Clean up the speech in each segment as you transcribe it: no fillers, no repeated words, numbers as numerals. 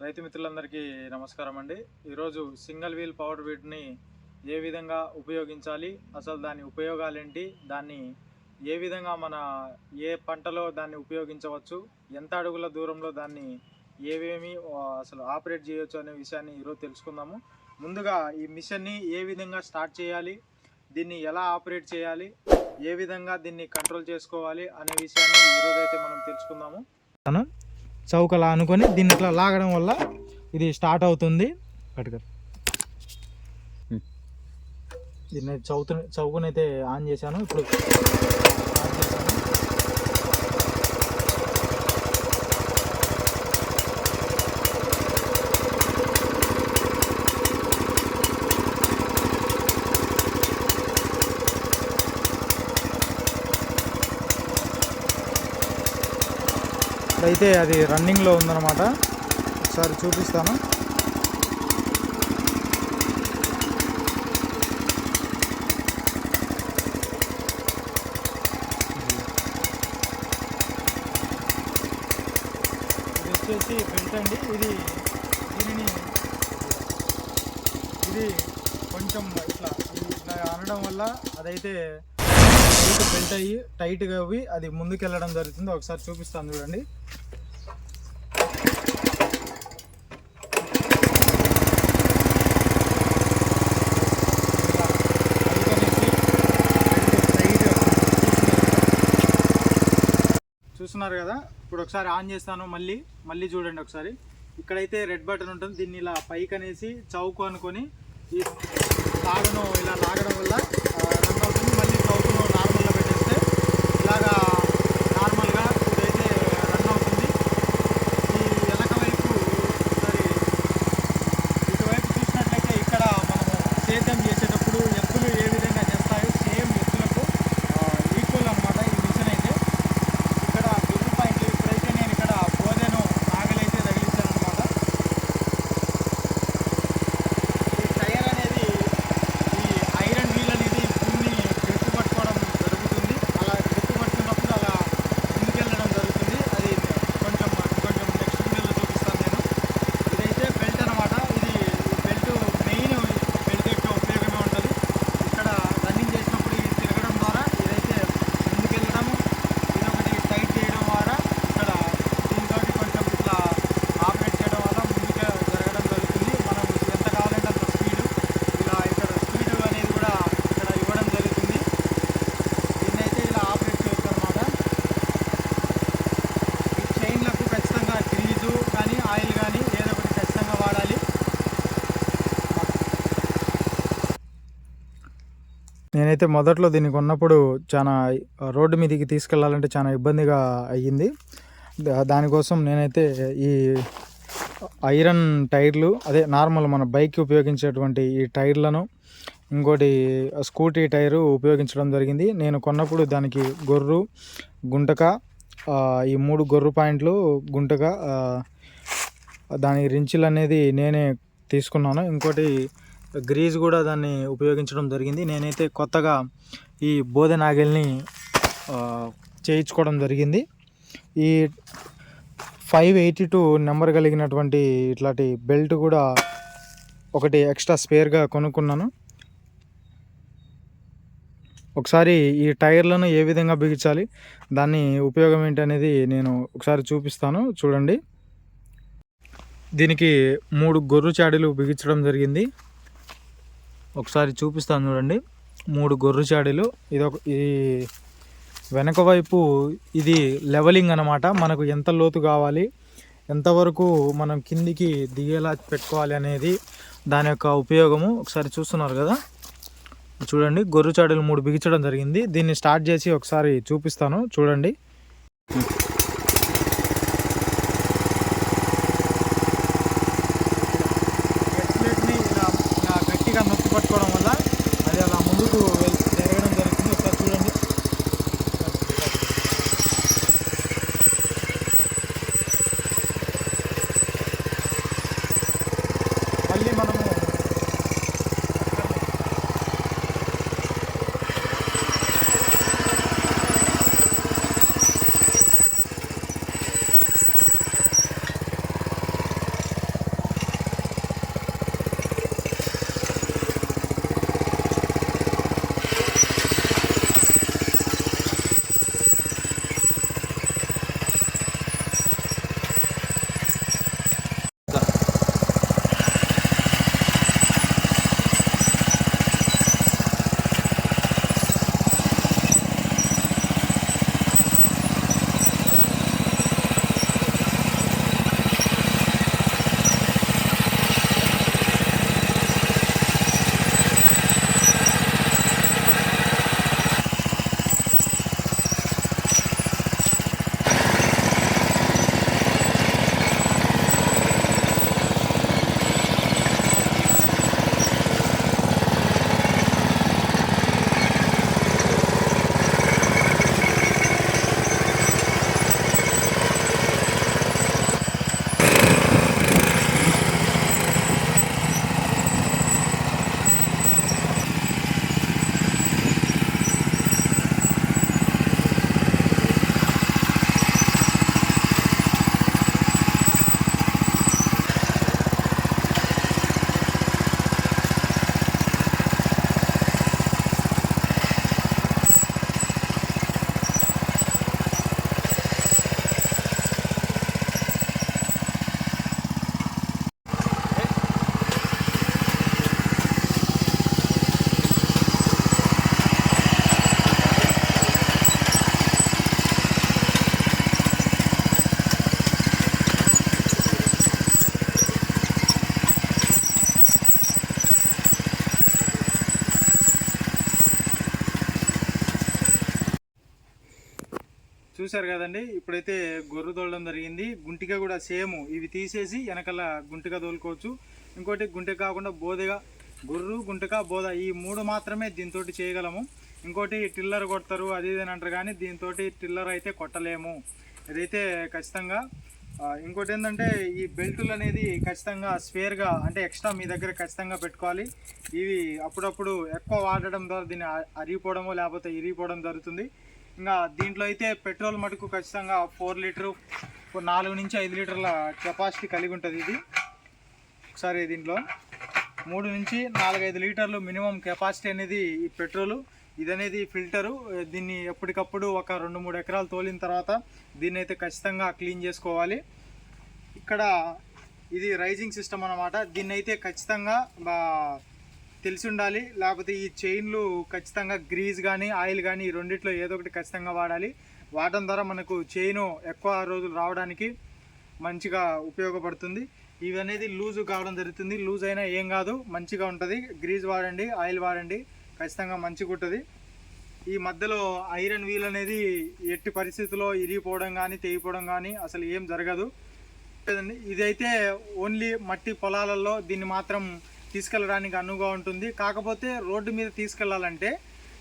రైతు మిత్రులందరికీ నమస్కారం అండి. ఈరోజు సింగిల్ వీల్ పవర్ వీడ్ని ఏ విధంగా ఉపయోగించాలి, అసలు దాని ఉపయోగాలు ఏంటి, దాన్ని ఏ విధంగా మన ఏ పంటలో దాన్ని ఉపయోగించవచ్చు, ఎంత అడుగుల దూరంలో దాన్ని ఏవేమి అసలు ఆపరేట్ చేయవచ్చు అనే విషయాన్ని ఈరోజు తెలుసుకుందాము. ముందుగా ఈ మిషన్ని ఏ విధంగా స్టార్ట్ చేయాలి, దీన్ని ఎలా ఆపరేట్ చేయాలి, ఏ విధంగా దీన్ని కంట్రోల్ చేసుకోవాలి అనే విషయాన్ని ఈరోజు అయితే మనం తెలుసుకుందాము. చౌకలా అనుకొని దీన్ని ఇట్లా లాగడం వల్ల ఇది స్టార్ట్ అవుతుంది. దీన్ని చౌకనైతే ఆన్ చేశాను. ఇప్పుడు అయితే అది రన్నింగ్లో ఉందన్నమాట. ఒకసారి చూపిస్తాను. ఇది వచ్చేసి బెల్ట్ అండి. ఇది కొంచెం ఇట్లా అనడం వల్ల అదైతే బెల్ట్ అయ్యి టైట్గా అవి అది ముందుకెళ్ళడం జరుగుతుంది. ఒకసారి చూపిస్తాను చూడండి. చూస్తున్నారు కదా. ఇప్పుడు ఒకసారి ఆన్ చేస్తాను. మళ్ళీ చూడండి ఒకసారి. ఇక్కడైతే రెడ్ బటన్ ఉంటుంది. దీన్ని ఇలా పైకి అనేసి చౌకు అనుకొని ఈ తాడును ఇలా లాగడం వల్ల రన్ అవుతుంది. మళ్ళీ చౌకును నార్మల్గా పెట్టేస్తే ఇలాగా నార్మల్గా ఇదైతే రన్ అవుతుంది. ఈ వెనక వైపు ఇటువైపు చూసినట్లయితే ఇక్కడ మనము సేద్యం చేసేటప్పుడు ఎద్దులు ఏ విధంగా చేస్తాయో సేమ్ ఎద్దులకు ఈక్వల్ అనమాట ఈ మిషన్ అయితే. ఇక్కడ బిల్లు పాయింట్ ఇప్పుడైతే నేను ఇక్కడ బోధెను నాగలైతే తగిలించాను అనమాట. ఈ టైర్ అనేది ఈ ఐరన్ వీల్ అనేది భూమిని గ్రిప్ పట్టుకోవడం జరుగుతుంది. అలా గ్రిప్ పట్టుకున్నప్పుడు అలా ముందుకెళ్ళడం జరుగుతుంది. అది కొంచెం నెక్స్ట్ వీడియోలో చూపిస్తాను నేను. ఇదైతే బెల్ట్ అనమాట. ఇది బెల్ట్ మెయిన్ బెల్ట్ యొక్క ఉపయోగమే ఉంటుంది. ఇక్కడ రన్నింగ్ చేసినప్పుడు ఇది తిరగడం ద్వారా ఇదైతే ముందుకెళ్ళడము, ఇదొకటి టైట్ చేయడం ద్వారా ఇక్కడ దీంతో కొంచెం ఇట్లా ఆపరేట్ చేయడం వల్ల ముందుకే జరగడం జరుగుతుంది. మనం ఎంత కావాలంటే అంత స్పీడ్ ఇలా ఇక్కడ స్పీడ్ అనేది కూడా ఇక్కడ ఇవ్వడం జరుగుతుంది. దీన్నైతే ఇలా ఆపరేట్ చేయొచ్చు అనమాట. ఈ చైన్లకు ఖచ్చితంగా గ్రీజు కానీ ఆయిల్ కానీ ఏదో ఒకటి ఖచ్చితంగా వాడాలి. నేనైతే మొదట్లో దీన్ని కొన్నప్పుడు చాలా రోడ్డు మీదకి తీసుకెళ్లాలంటే చాలా ఇబ్బందిగా అయ్యింది. దానికోసం నేనైతే ఈ ఐరన్ టైర్లు, అదే నార్మల్ మన బైక్కి ఉపయోగించేటువంటి ఈ టైర్లను, ఇంకోటి స్కూటీ టైరు ఉపయోగించడం జరిగింది. నేను కొన్నప్పుడు దానికి గొర్రు, గుంటక, ఈ 3 గొర్రు పాయింట్లు, గుంటక, దాని రించులు అనేది నేనే తీసుకున్నాను. ఇంకోటి గ్రీజ్ కూడా దాన్ని ఉపయోగించడం జరిగింది. నేనైతే కొత్తగా ఈ బోధె నాగల్ని చేయించుకోవడం జరిగింది. ఈ 582 నెంబర్ కలిగినటువంటి ఇట్లాంటి బెల్ట్ కూడా ఒకటి ఎక్స్ట్రా స్పేర్గా కొనుక్కున్నాను. ఒకసారి ఈ టైర్లను ఏ విధంగా బిగించాలి, దాన్ని ఉపయోగం ఏంటి అనేది నేను ఒకసారి చూపిస్తాను చూడండి. దీనికి 3 గొర్రు చాడీలు బిగించడం జరిగింది. ఒకసారి చూపిస్తాను చూడండి. 3 గొర్రు చాడీలు. ఈ వెనక వైపు ఇది లెవెలింగ్ అనమాట. మనకు ఎంత లోతు కావాలి, ఎంతవరకు మనం కిందికి దిగేలా పెట్టుకోవాలి అనేది దాని యొక్క ఉపయోగము. ఒకసారి చూస్తున్నారు కదా, చూడండి. గొర్రు చాడీలు 3 బిగించడం జరిగింది. దీన్ని స్టార్ట్ చేసి ఒకసారి చూపిస్తాను చూడండి. ఎక్స్ప్లేట్ని ఇలా గట్టిగా నొక్కి పట్టుకోవడం వల్ల అది అలా ముందుకు జరగడం జరుగుతుంది. ఒకసారి చూడండి. మళ్ళీ మనము చూశారు కదండి. ఇప్పుడైతే గొర్రు తోలడం జరిగింది. గుంటిక కూడా సేమ్, ఇవి తీసేసి వెనకాల గుంటిక తోలుకోవచ్చు. ఇంకోటి గుంటిక కాకుండా బోదెగా, గొర్రు గుంటిక బోద, ఈ 3 మాత్రమే దీంతో చేయగలము. ఇంకోటి టిల్లర్ కొడతారు అది ఇది అని అంటారు, కానీ దీంతో టిల్లర్ అయితే కొట్టలేము. ఇదైతే ఖచ్చితంగా. ఇంకోటి ఏంటంటే ఈ బెల్టులు అనేది ఖచ్చితంగా స్పేర్గా, అంటే ఎక్స్ట్రా మీ దగ్గర ఖచ్చితంగా పెట్టుకోవాలి. ఇవి అప్పుడప్పుడు ఎక్కువ వాడడం ద్వారా దీన్ని అరిగిపోవడమో లేకపోతే ఇరిగిపోవడం జరుగుతుంది. ఇంకా దీంట్లో అయితే పెట్రోల్ మటుకు ఖచ్చితంగా 4 లీటరు, 4 నుంచి 5 లీటర్ల కెపాసిటీ కలిగి ఉంటుంది ఇది. ఒకసారి దీంట్లో 3 నుంచి 4-5 లీటర్లు మినిమం కెపాసిటీ అనేది ఈ పెట్రోలు. ఇదనేది ఫిల్టరు. దీన్ని ఎప్పటికప్పుడు ఒక 2-3 ఎకరాలు తోలిన తర్వాత దీన్ని అయితే ఖచ్చితంగా క్లీన్ చేసుకోవాలి. ఇక్కడ ఇది రైజింగ్ సిస్టమ్ అన్నమాట. దీన్ని అయితే ఖచ్చితంగా తెలిసి ఉండాలి. లేకపోతే ఈ చైన్లు ఖచ్చితంగా గ్రీజ్ కానీ ఆయిల్ కానీ ఈ రెండిట్లో ఏదో ఒకటి ఖచ్చితంగా వాడాలి. వాడడం ద్వారా మనకు చైను ఎక్కువ రోజులు రావడానికి మంచిగా ఉపయోగపడుతుంది. ఇవి అనేది లూజు కావడం జరుగుతుంది. లూజ్ అయినా ఏం కాదు, మంచిగా ఉంటుంది. గ్రీజ్ వాడండి, ఆయిల్ వాడండి, ఖచ్చితంగా మంచిగా ఉంటుంది. ఈ మధ్యలో ఐరన్ వీల్ అనేది ఎట్టి పరిస్థితుల్లో ఇరిగిపోవడం కానీ తెగిపోవడం కానీ అసలు ఏం జరగదు. ఇదైతే ఓన్లీ మట్టి పొలాలలో దీన్ని మాత్రం తీసుకెళ్ళడానికి అనువుగా ఉంటుంది. కాకపోతే రోడ్డు మీద తీసుకెళ్ళాలంటే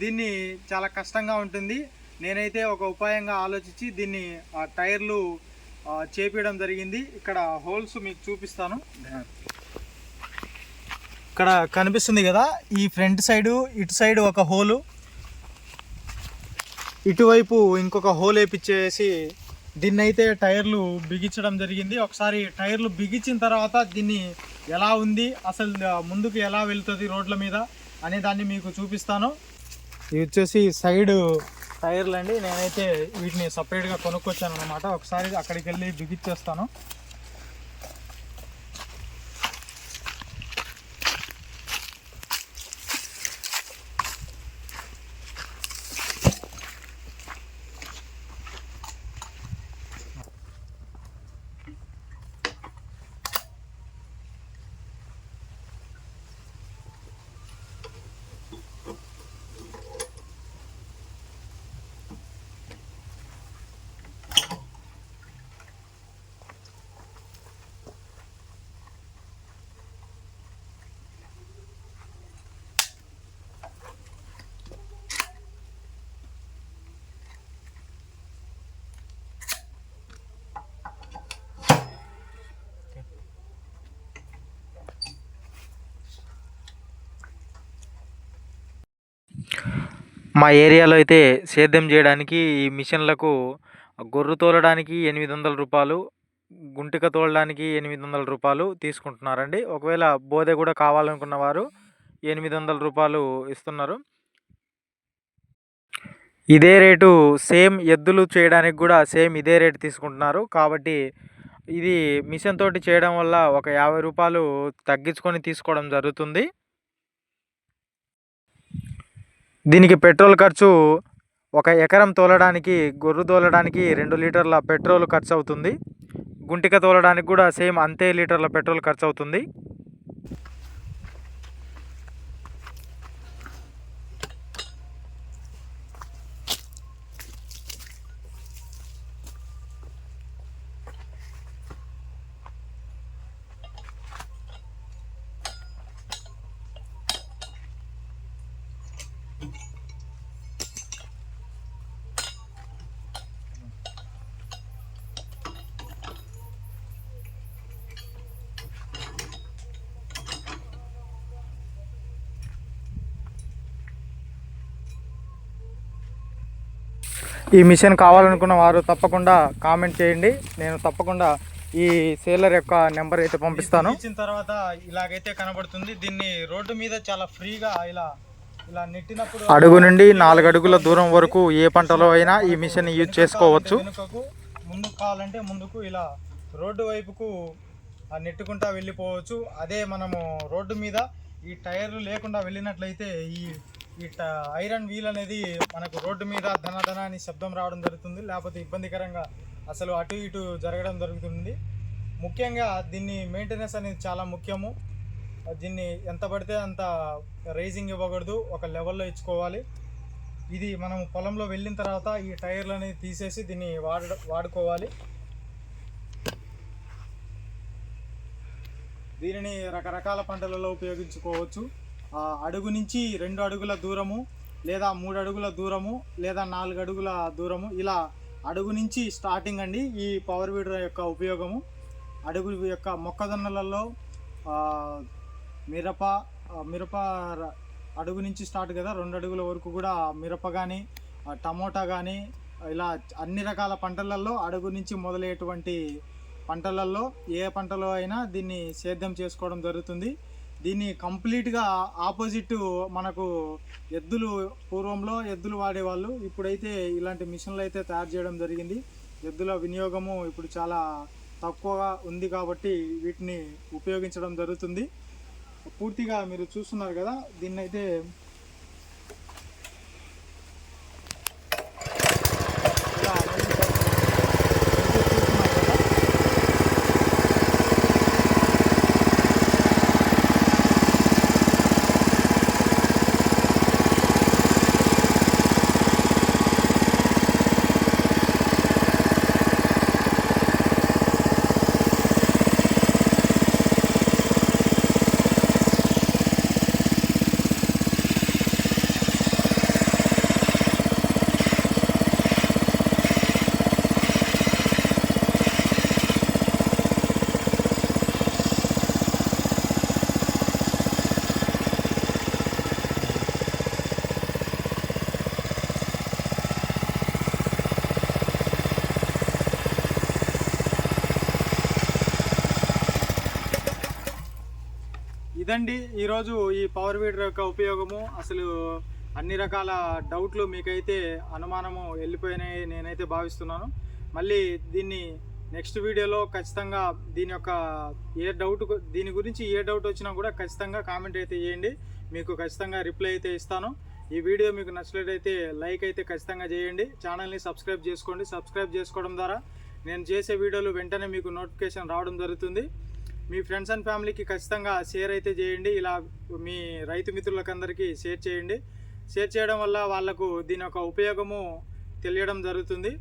దీన్ని చాలా కష్టంగా ఉంటుంది. నేనైతే ఒక ఉపాయంగా ఆలోచించి దీన్ని టైర్లు చేపించడం జరిగింది. ఇక్కడ హోల్స్ మీకు చూపిస్తాను. ఇక్కడ కనిపిస్తుంది కదా, ఈ ఫ్రంట్ సైడు, ఇటు సైడ్ ఒక హోలు, ఇటువైపు ఇంకొక హోల్ వేపించేసి దీన్ని అయితే టైర్లు బిగించడం జరిగింది. ఒకసారి టైర్లు బిగించిన తర్వాత దీన్ని ఎలా ఉంది, అసలు ముందుకు ఎలా వెళ్తుంది రోడ్ల మీద అనే దాన్ని మీకు చూపిస్తాను. ఇవి వచ్చేసి సైడ్ టైర్లు అండి. నేనైతే వీటిని సపరేట్గా కొనుక్కొచ్చాను అనమాట. ఒకసారి అక్కడికి వెళ్ళి బిగించేస్తాను. మా ఏరియాలో అయితే సేద్యం చేయడానికి ఈ మిషన్లకు గొర్రు తోలడానికి 800 రూపాయలు, గుంటిక తోలడానికి 800 రూపాయలు తీసుకుంటున్నారండి. ఒకవేళ బోదె కూడా కావాలనుకున్న వారు 800 రూపాయలు ఇస్తున్నారు. ఇదే రేటు సేమ్ ఎద్దులు చేయడానికి కూడా సేమ్ ఇదే రేటు తీసుకుంటున్నారు. కాబట్టి ఇది మిషన్ తోటి చేయడం వల్ల ఒక 50 రూపాయలు తగ్గించుకొని తీసుకోవడం జరుగుతుంది. దీనికి పెట్రోల్ ఖర్చు, ఒక ఎకరం తోలడానికి, గొర్రు తోలడానికి 2 లీటర్ల పెట్రోల్ ఖర్చు అవుతుంది. గుంటిక తోలడానికి కూడా సేమ్ అంతే లీటర్ల పెట్రోల్ ఖర్చు అవుతుంది. ఈ మిషన్ కావాలనుకున్న వారు తప్పకుండా కామెంట్ చేయండి. నేను తప్పకుండా ఈ సేలర్ యొక్క నెంబర్ అయితే పంపిస్తాను. ఇచ్చిన తర్వాత ఇలాగైతే కనబడుతుంది. దీన్ని రోడ్డు మీద చాలా ఫ్రీగా ఇలా నెట్టినప్పుడు అడుగు నుండి 4 అడుగుల దూరం వరకు ఏ పంటలో అయినా ఈ మిషన్ యూజ్ చేసుకోవచ్చు. ముందుకు కావాలంటే ముందుకు ఇలా రోడ్డు వైపుకు నెట్టుకుంటా వెళ్ళిపోవచ్చు. అదే మనము రోడ్డు మీద ఈ టైర్లు లేకుండా వెళ్ళినట్లయితే ఈ ఐరన్ వీల్ అనేది మనకు రోడ్డు మీద ధన అని శబ్దం రావడం జరుగుతుంది. లేకపోతే ఇబ్బందికరంగా అసలు అటు ఇటు జరగడం జరుగుతుంది. ముఖ్యంగా దీన్ని మెయింటెనెన్స్ అనేది చాలా ముఖ్యము. దీన్ని ఎంత పడితే అంత రైజింగ్ ఇవ్వకూడదు, ఒక లెవెల్లో ఇచ్చుకోవాలి. ఇది మనం పొలంలో వెళ్ళిన తర్వాత ఈ టైర్లని తీసేసి దీన్ని వాడుకోవాలి. దీనిని రకరకాల పంటలలో ఉపయోగించుకోవచ్చు. అడుగు నుంచి 2 అడుగుల దూరము, లేదా 3 అడుగుల దూరము, లేదా 4 అడుగుల దూరము, ఇలా అడుగు నుంచి స్టార్టింగ్ అండి ఈ పవర్ వీడర్ యొక్క ఉపయోగము. అడుగు యొక్క మొక్కజొన్నలలో మిరప అడుగు నుంచి స్టార్ట్ కదా, 2 అడుగుల వరకు కూడా మిరప కానీ టమోటా కానీ ఇలా అన్ని రకాల పంటలలో అడుగు నుంచి మొదలయ్యేటువంటి పంటలలో ఏ పంటలో అయినా దీన్ని సేద్యం చేసుకోవడం జరుగుతుంది. దీన్ని కంప్లీట్గా ఆపోజిట్ మనకు పూర్వంలో ఎద్దులు వాడేవాళ్ళు, ఇప్పుడైతే ఇలాంటి మిషన్లు అయితే తయారు చేయడం జరిగింది. ఎద్దుల వినియోగము ఇప్పుడు చాలా తక్కువగా ఉంది కాబట్టి వీటిని ఉపయోగించడం జరుగుతుంది. పూర్తిగా మీరు చూస్తున్నారు కదా, దీన్ని అయితే ఇదండి ఈరోజు ఈ పవర్ వీడర్ యొక్క ఉపయోగము. అసలు అన్ని రకాల డౌట్లు మీకైతే అనుమానము వెళ్ళిపోయినాయి నేనైతే భావిస్తున్నాను. మళ్ళీ దీన్ని నెక్స్ట్ వీడియోలో ఖచ్చితంగా దీని గురించి ఏ డౌట్ వచ్చినా కూడా ఖచ్చితంగా కామెంట్ అయితే చేయండి, మీకు ఖచ్చితంగా రిప్లై అయితే ఇస్తాను. ఈ వీడియో మీకు నచ్చినట్లయితే లైక్ అయితే ఖచ్చితంగా చేయండి, ఛానల్ని సబ్స్క్రైబ్ చేసుకోండి. సబ్స్క్రైబ్ చేసుకోవడం ద్వారా నేను చేసే వీడియోలు వెంటనే మీకు నోటిఫికేషన్ రావడం జరుగుతుంది. మీ ఫ్రెండ్స్ అండ్ ఫ్యామిలీకి ఖచ్చితంగా షేర్ అయితే చేయండి. ఇలా మీ రైతు మిత్రులకందరికీ షేర్ చేయండి. షేర్ చేయడం వల్ల వాళ్లకు దీని యొక్క ఉపయోగము తెలియడం జరుగుతుంది.